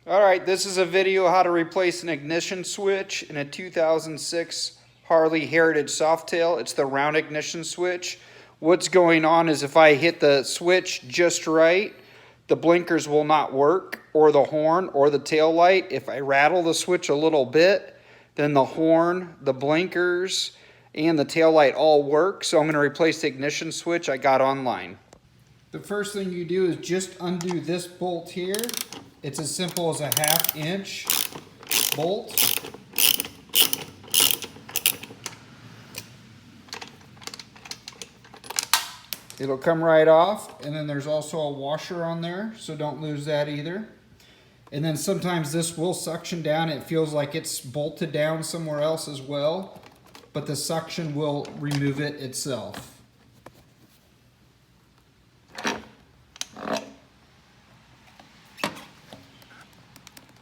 Alright, this is a video how to replace an ignition switch in a 2006 Harley Heritage Softail. It's the round ignition switch. What's going on is if I hit the switch just right, the blinkers will not work, or the horn, or the tail light. If I rattle the switch a little bit, then the horn, the blinkers, and the tail light all work. So I'm going to replace the ignition switch I got online. The first thing you do is just undo this bolt here. It's as simple as a 1/2 inch bolt. It'll come right off, and then there's also a washer on there, so don't lose that either. And then sometimes this will suction down. It feels like it's bolted down somewhere else as well, but the suction will remove it itself.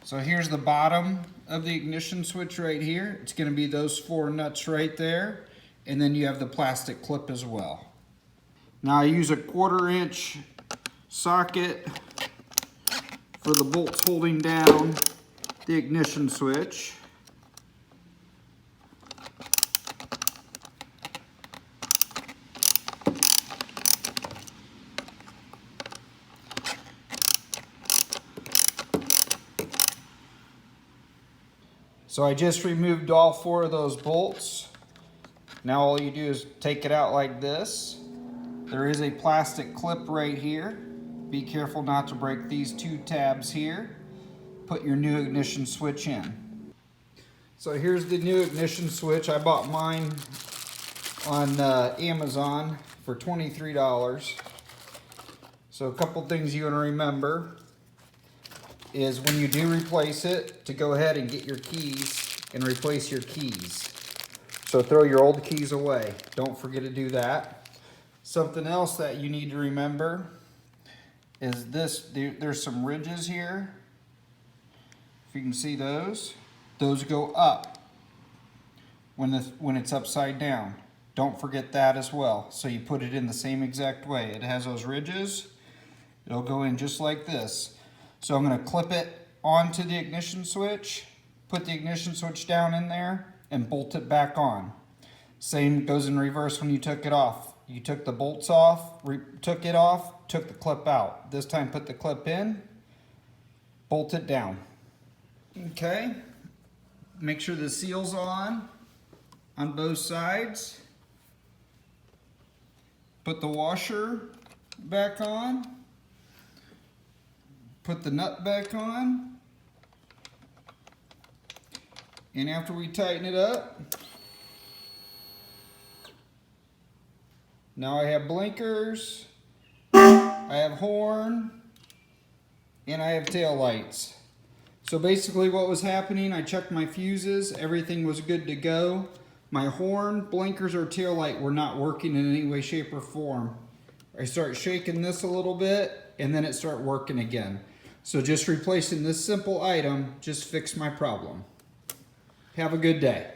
So here's the bottom of the ignition switch right here. It's going to be those 4 nuts right there. And then you have the plastic clip as well. Now I use a 1/4 inch socket for the bolts holding down the ignition switch. So I just removed all 4 of those bolts. Now all you do is take it out like this. There is a plastic clip right here. Be careful not to break these 2 tabs here. Put your new ignition switch in. So here's the new ignition switch. I bought mine on Amazon for $23. So a couple things you want to remember is when you do replace it, to go ahead and get your keys and replace your keys. So throw your old keys away. Don't forget to do that. Something else that you need to remember is this. There's some ridges here. If you can see those go up when it's upside down. Don't forget that as well. So you put it in the same exact way. It has those ridges. It'll go in just like this. So I'm going to clip it onto the ignition switch, put the ignition switch down in there, and bolt it back on. Same goes in reverse when you took it off. You took the bolts off, took it off, took the clip out. This time put the clip in, bolt it down. Okay, make sure the seal's on both sides. Put the washer back on. Put the nut back on, and after we tighten it up, now I have blinkers, I have horn, and I have tail lights. So basically what was happening, I checked my fuses, everything was good to go. My horn, blinkers, or tail light were not working in any way, shape, or form. I start shaking this a little bit, and then it started working again. So just replacing this simple item just fixed my problem. Have a good day.